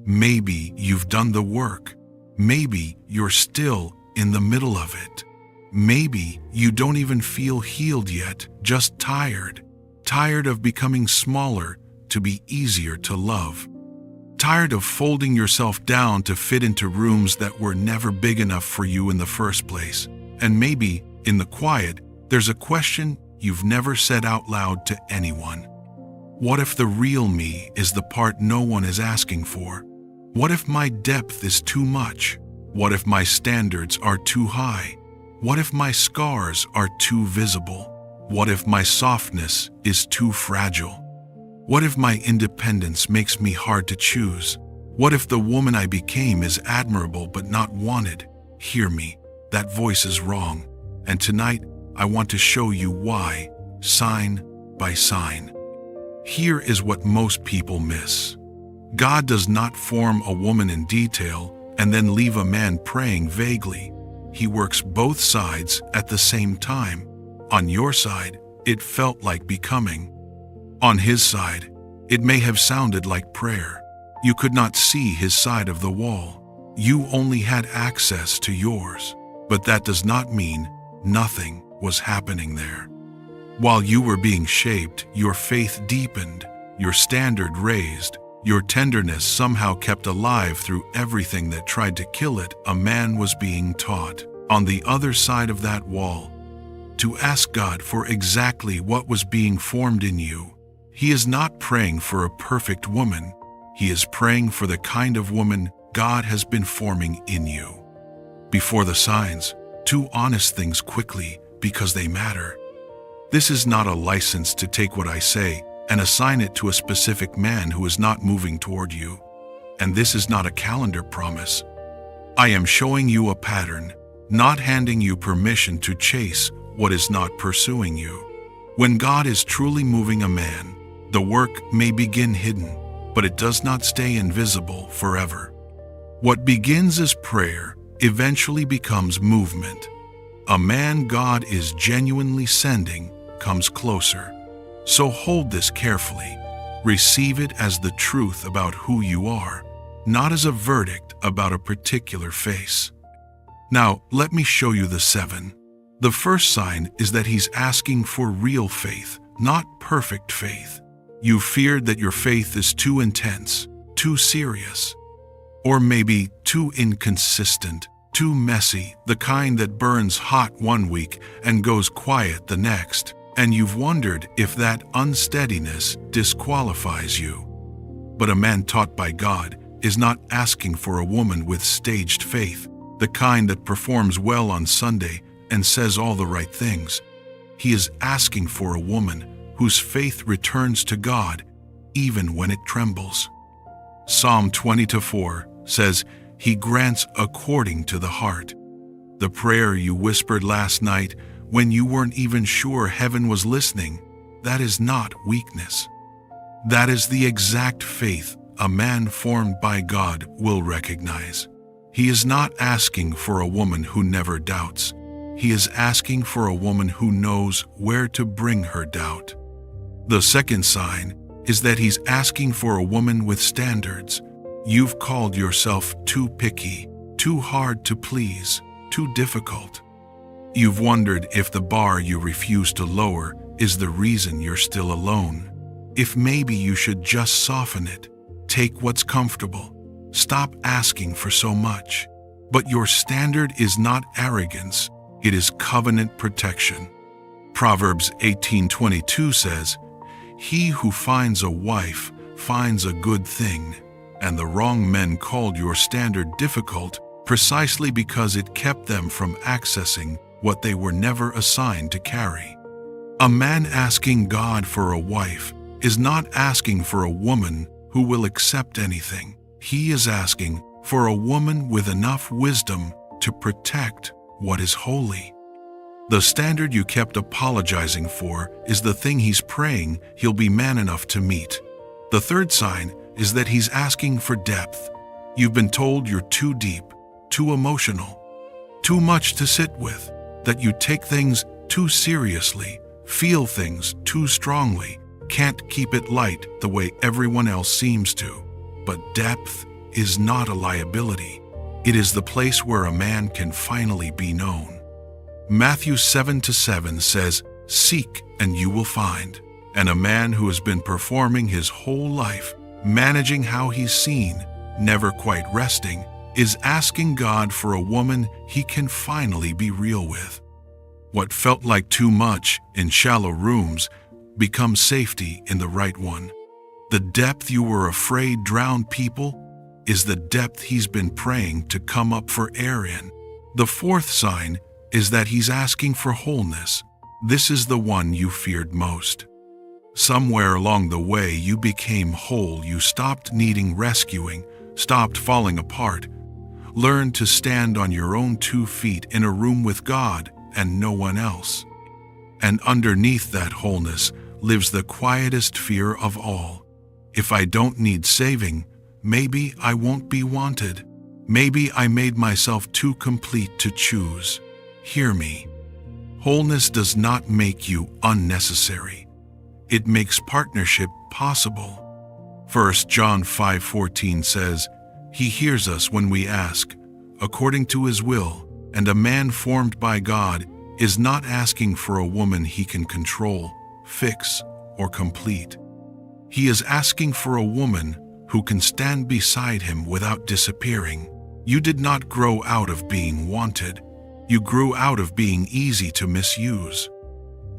Maybe you've done the work. Maybe you're still in the middle of it. Maybe you don't even feel healed yet, just tired. Tired of becoming smaller to be easier to love. Tired of folding yourself down to fit into rooms that were never big enough for you in the first place. And maybe, in the quiet, there's a question you've never said out loud to anyone. What if the real me is the part no one is asking for? What if my depth is too much? What if my standards are too high? What if my scars are too visible? What if my softness is too fragile? What if my independence makes me hard to choose? What if the woman I became is admirable but not wanted? Hear me, that voice is wrong. And tonight, I want to show you why, sign by sign. Here is what most people miss. God does not form a woman in detail and then leave a man praying vaguely. He works both sides at the same time. On your side, it felt like becoming. On his side, it may have sounded like prayer. You could not see his side of the wall. You only had access to yours. But that does not mean nothing was happening there. While you were being shaped, your faith deepened, your standard raised, your tenderness somehow kept alive through everything that tried to kill it. A man was being taught, on the other side of that wall, to ask God for exactly what was being formed in you. He is not praying for a perfect woman. He is praying for the kind of woman God has been forming in you. Before the signs, two honest things quickly, because they matter. This is not a license to take what I say and assign it to a specific man who is not moving toward you. And this is not a calendar promise. I am showing you a pattern, not handing you permission to chase what is not pursuing you. When God is truly moving a man, the work may begin hidden, but it does not stay invisible forever. What begins as prayer eventually becomes movement. A man God is genuinely sending comes closer. So hold this carefully. Receive it as the truth about who you are, not as a verdict about a particular face. Now, let me show you the 7. The first sign is that he's asking for real faith, not perfect faith. You feared that your faith is too intense, too serious, or maybe too inconsistent, too messy, the kind that burns hot one week and goes quiet the next. And you've wondered if that unsteadiness disqualifies you. But a man taught by God is not asking for a woman with staged faith, the kind that performs well on Sunday and says all the right things. He is asking for a woman whose faith returns to God even when it trembles. Psalm 20:4 says, He grants according to the heart. The prayer you whispered last night when you weren't even sure heaven was listening, that is not weakness. That is the exact faith a man formed by God will recognize. He is not asking for a woman who never doubts. He is asking for a woman who knows where to bring her doubt. The second sign is that he's asking for a woman with standards. You've called yourself too picky, too hard to please, too difficult. You've wondered if the bar you refuse to lower is the reason you're still alone. If maybe you should just soften it, take what's comfortable, stop asking for so much. But your standard is not arrogance, it is covenant protection. Proverbs 18:22 says, He who finds a wife finds a good thing, and the wrong men called your standard difficult precisely because it kept them from accessing what they were never assigned to carry. A man asking God for a wife is not asking for a woman who will accept anything. He is asking for a woman with enough wisdom to protect what is holy. The standard you kept apologizing for is the thing he's praying he'll be man enough to meet. The third sign is that he's asking for depth. You've been told you're too deep, too emotional, too much to sit with, that you take things too seriously, feel things too strongly, can't keep it light the way everyone else seems to. But depth is not a liability. It is the place where a man can finally be known. Matthew 7:7 says, "Seek and you will find." And a man who has been performing his whole life, managing how he's seen, never quite resting, is asking God for a woman he can finally be real with. What felt like too much in shallow rooms becomes safety in the right one. The depth you were afraid drowned people is the depth he's been praying to come up for air in. The fourth sign is that he's asking for wholeness. This is the one you feared most. Somewhere along the way you became whole. You stopped needing rescuing, stopped falling apart, learned to stand on your own 2 feet in a room with God and no one else. And underneath that wholeness lives the quietest fear of all. If I don't need saving, maybe I won't be wanted. Maybe I made myself too complete to choose. Hear me. Wholeness does not make you unnecessary. It makes partnership possible. 1 John 5:14 says, "He hears us when we ask, according to his will, and a man formed by God is not asking for a woman he can control, fix, or complete. He is asking for a woman who can stand beside him without disappearing." You did not grow out of being wanted. You grew out of being easy to misuse.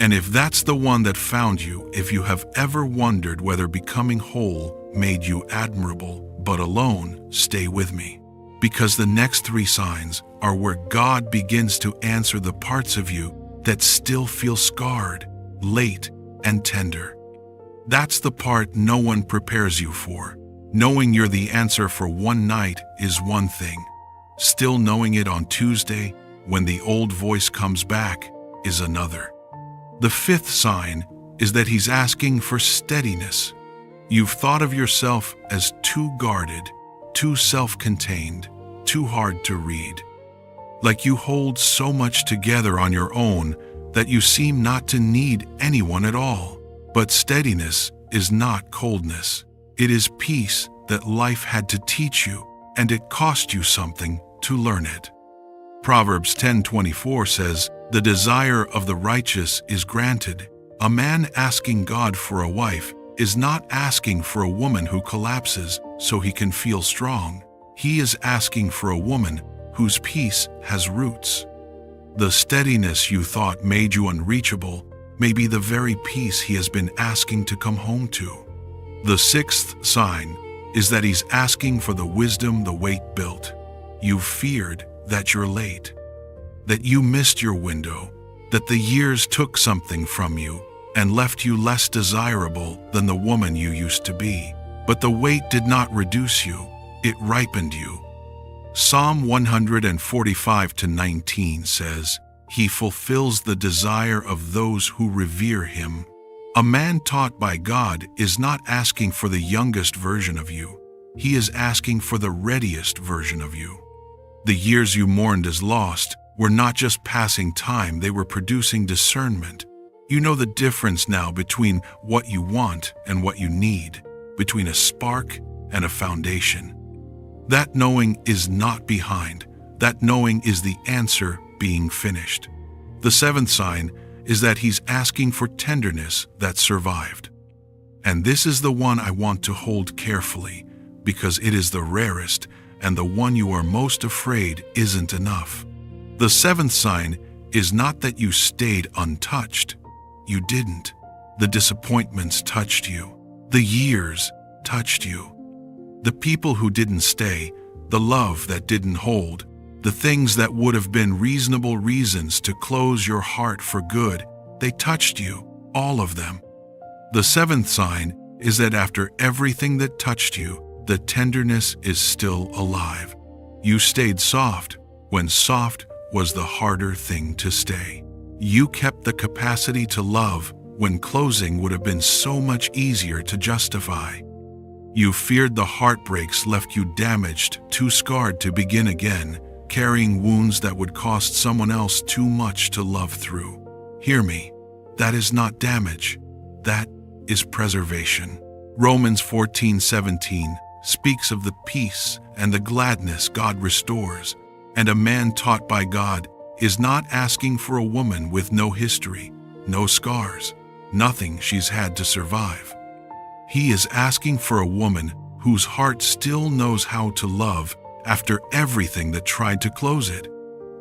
And if that's the one that found you, if you have ever wondered whether becoming whole made you admirable but alone, stay with me. Because the next 3 signs are where God begins to answer the parts of you that still feel scarred, late, and tender. That's the part no one prepares you for. Knowing you're the answer for one night is one thing. Still knowing it on Tuesday, when the old voice comes back, is another. The 5th sign is that he's asking for steadiness. You've thought of yourself as too guarded, too self-contained, too hard to read. Like you hold so much together on your own that you seem not to need anyone at all. But steadiness is not coldness. It is peace that life had to teach you, and it cost you something to learn it. Proverbs 10:24 says, "The desire of the righteous is granted." A man asking God for a wife is not asking for a woman who collapses so he can feel strong. He is asking for a woman whose peace has roots. The steadiness you thought made you unreachable may be the very peace he has been asking to come home to. The 6th sign is that he's asking for the wisdom the wait built. You feared that you're late, that you missed your window, that the years took something from you and left you less desirable than the woman you used to be. But the wait did not reduce you, it ripened you. Psalm 145:19 says, "He fulfills the desire of those who revere him." A man taught by God is not asking for the youngest version of you. He is asking for the readiest version of you. The years you mourned as lost were not just passing time, they were producing discernment. You know the difference now between what you want and what you need, between a spark and a foundation. That knowing is not behind. That knowing is the answer being finished. The 7th sign is that he's asking for tenderness that survived. And this is the one I want to hold carefully, because it is the rarest, and the one you are most afraid isn't enough. The 7th sign is not that you stayed untouched. You didn't. The disappointments touched you. The years touched you. The people who didn't stay, the love that didn't hold, the things that would have been reasonable reasons to close your heart for good, they touched you, all of them. The 7th sign is that after everything that touched you, the tenderness is still alive. You stayed soft when soft was the harder thing to stay. You kept the capacity to love when closing would have been so much easier to justify. You feared the heartbreaks left you damaged, too scarred to begin again, carrying wounds that would cost someone else too much to love through. Hear me, that is not damage, that is preservation. Romans 14:17 speaks of the peace and the gladness God restores, and a man taught by God is not asking for a woman with no history, no scars, nothing she's had to survive. He is asking for a woman whose heart still knows how to love after everything that tried to close it.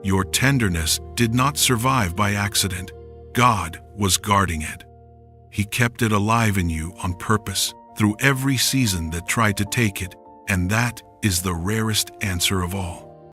Your tenderness did not survive by accident. God was guarding it. He kept it alive in you on purpose through every season that tried to take it, and that is the rarest answer of all.